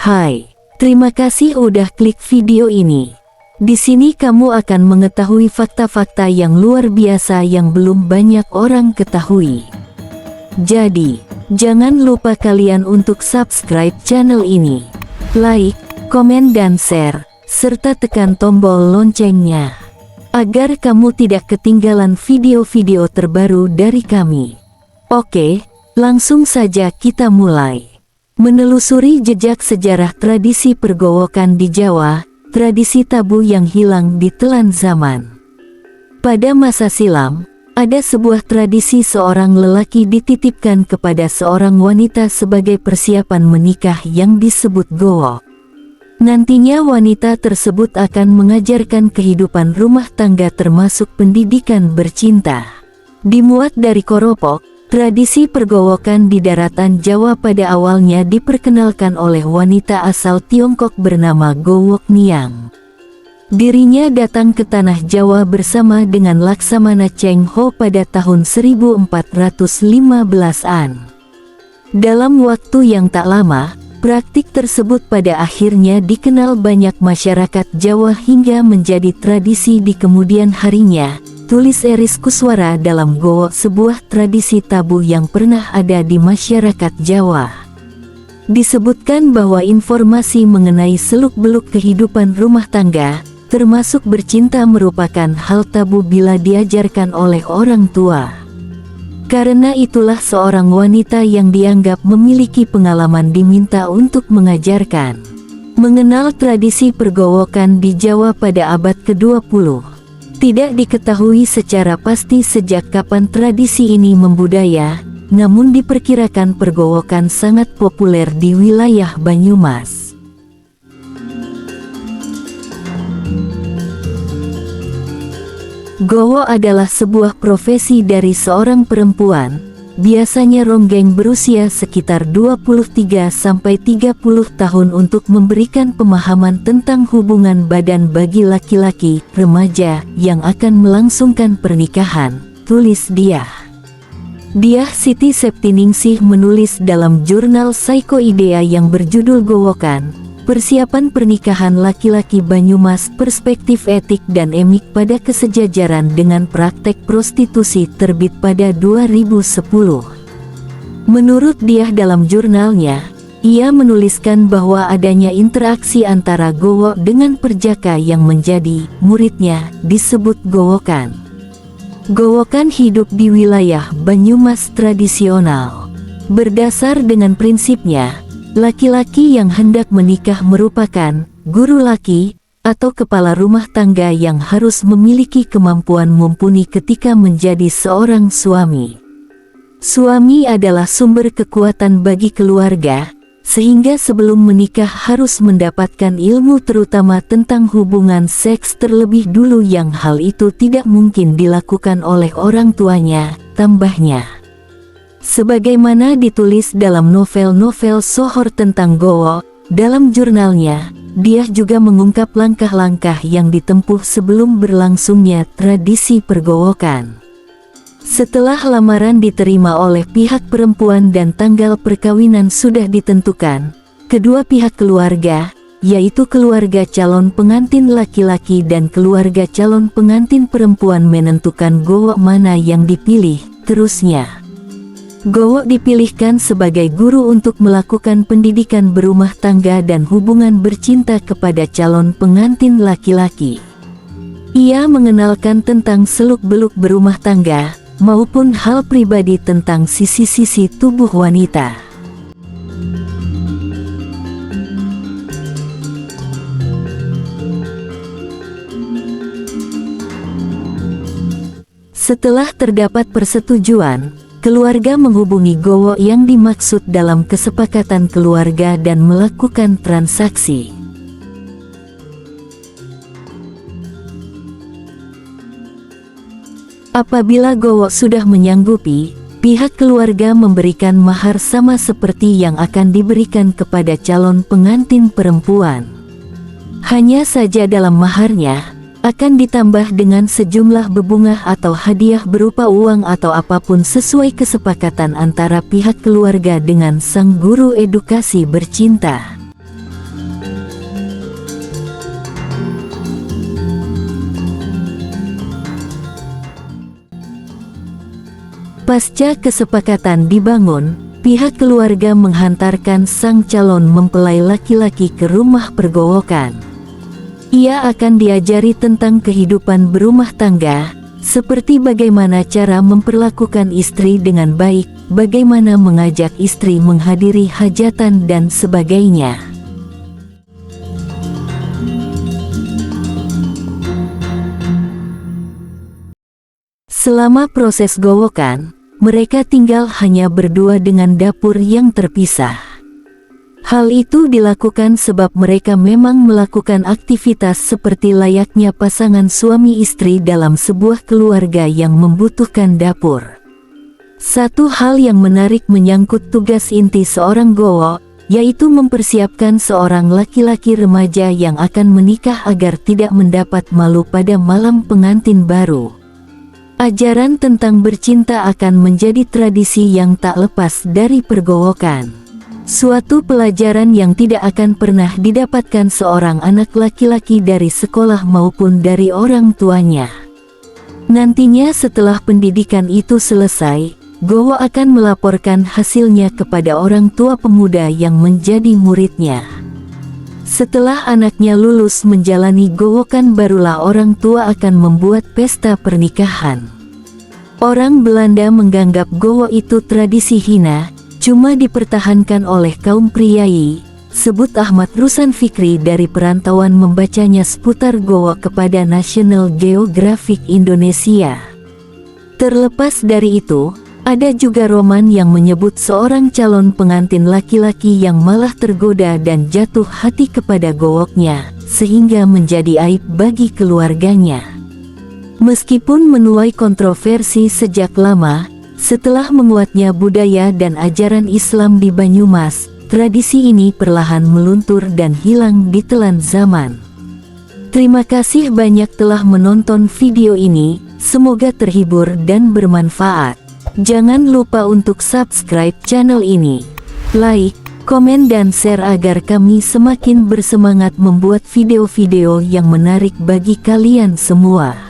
Hai, terima kasih udah klik video ini. Di sini kamu akan mengetahui fakta-fakta yang luar biasa yang belum banyak orang ketahui. Jadi, jangan lupa kalian untuk subscribe channel ini, like, komen dan share, serta tekan tombol loncengnya, agar kamu tidak ketinggalan video-video terbaru dari kami. Oke, langsung saja kita mulai. Menelusuri jejak sejarah tradisi pergowokan di Jawa, tradisi tabu yang hilang di telan zaman. Pada masa silam, ada sebuah tradisi seorang lelaki dititipkan kepada seorang wanita sebagai persiapan menikah yang disebut gowo. Nantinya wanita tersebut akan mengajarkan kehidupan rumah tangga termasuk pendidikan bercinta. Dimuat dari Koropok, tradisi pergowokan di daratan Jawa pada awalnya diperkenalkan oleh wanita asal Tiongkok bernama Gowok Niang. Dirinya datang ke tanah Jawa bersama dengan Laksamana Cheng Ho pada tahun 1415-an. Dalam waktu yang tak lama, praktik tersebut pada akhirnya dikenal banyak masyarakat Jawa hingga menjadi tradisi di kemudian harinya. Tulis Eris Kuswara dalam Gowo, sebuah tradisi tabu yang pernah ada di masyarakat Jawa. Disebutkan bahwa informasi mengenai seluk-beluk kehidupan rumah tangga, termasuk bercinta merupakan hal tabu bila diajarkan oleh orang tua. Karena itulah seorang wanita yang dianggap memiliki pengalaman diminta untuk mengajarkan, mengenal tradisi pergowokan di Jawa pada abad ke-20. Tidak diketahui secara pasti sejak kapan tradisi ini membudaya, namun diperkirakan pergowokan sangat populer di wilayah Banyumas. Gowo adalah sebuah profesi dari seorang perempuan, biasanya ronggeng berusia sekitar 23-30 tahun untuk memberikan pemahaman tentang hubungan badan bagi laki-laki remaja yang akan melangsungkan pernikahan, tulis Diah. Diah Siti Septiningsih menulis dalam jurnal Psychoidea yang berjudul Gowokan, Persiapan Pernikahan Laki-laki Banyumas, Perspektif Etik dan Emik pada Kesejajaran dengan Praktek Prostitusi, terbit pada 2010. Menurut Diah dalam jurnalnya, ia menuliskan bahwa adanya interaksi antara gowo dengan perjaka yang menjadi muridnya disebut gowokan. Gowokan hidup di wilayah Banyumas tradisional. Berdasar dengan prinsipnya, laki-laki yang hendak menikah merupakan guru laki atau kepala rumah tangga yang harus memiliki kemampuan mumpuni ketika menjadi seorang suami. Suami adalah sumber kekuatan bagi keluarga, sehingga sebelum menikah harus mendapatkan ilmu terutama tentang hubungan seks terlebih dulu yang hal itu tidak mungkin dilakukan oleh orang tuanya, tambahnya. Sebagaimana ditulis dalam novel-novel sohor tentang gowo, dalam jurnalnya, dia juga mengungkap langkah-langkah yang ditempuh sebelum berlangsungnya tradisi pergowokan. Setelah lamaran diterima oleh pihak perempuan dan tanggal perkawinan sudah ditentukan, kedua pihak keluarga, yaitu keluarga calon pengantin laki-laki dan keluarga calon pengantin perempuan menentukan gowo mana yang dipilih, terusnya. Gowo dipilihkan sebagai guru untuk melakukan pendidikan berumah tangga dan hubungan bercinta kepada calon pengantin laki-laki. Ia mengenalkan tentang seluk-beluk berumah tangga, maupun hal pribadi tentang sisi-sisi tubuh wanita. Setelah terdapat persetujuan, keluarga menghubungi gowo yang dimaksud dalam kesepakatan keluarga dan melakukan transaksi. Apabila gowo sudah menyanggupi, pihak keluarga memberikan mahar sama seperti yang akan diberikan kepada calon pengantin perempuan. Hanya saja dalam maharnya akan ditambah dengan sejumlah bebungah atau hadiah berupa uang atau apapun sesuai kesepakatan antara pihak keluarga dengan sang guru edukasi bercinta. Pasca kesepakatan dibangun, pihak keluarga menghantarkan sang calon mempelai laki-laki ke rumah pergowokan. Ia akan diajari tentang kehidupan berumah tangga, seperti bagaimana cara memperlakukan istri dengan baik, bagaimana mengajak istri menghadiri hajatan dan sebagainya. Selama proses gowokan, mereka tinggal hanya berdua dengan dapur yang terpisah. Hal itu dilakukan sebab mereka memang melakukan aktivitas seperti layaknya pasangan suami istri dalam sebuah keluarga yang membutuhkan dapur. Satu hal yang menarik menyangkut tugas inti seorang gowo, yaitu mempersiapkan seorang laki-laki remaja yang akan menikah agar tidak mendapat malu pada malam pengantin baru. Ajaran tentang bercinta akan menjadi tradisi yang tak lepas dari pergowokan. Suatu pelajaran yang tidak akan pernah didapatkan seorang anak laki-laki dari sekolah maupun dari orang tuanya. Nantinya setelah pendidikan itu selesai, gowo akan melaporkan hasilnya kepada orang tua pemuda yang menjadi muridnya. Setelah anaknya lulus menjalani gowokan, barulah orang tua akan membuat pesta pernikahan. Orang Belanda menganggap gowo itu tradisi hina, cuma dipertahankan oleh kaum priai, sebut Ahmad Ruslan Fikri dari perantauan membacanya seputar gowo kepada National Geographic Indonesia. Terlepas dari itu, ada juga roman yang menyebut seorang calon pengantin laki-laki yang malah tergoda dan jatuh hati kepada gowoknya, sehingga menjadi aib bagi keluarganya. Meskipun menuai kontroversi sejak lama, setelah menguatnya budaya dan ajaran Islam di Banyumas, tradisi ini perlahan meluntur dan hilang ditelan zaman. Terima kasih banyak telah menonton video ini, semoga terhibur dan bermanfaat. Jangan lupa untuk subscribe channel ini, like, komen dan share agar kami semakin bersemangat membuat video-video yang menarik bagi kalian semua.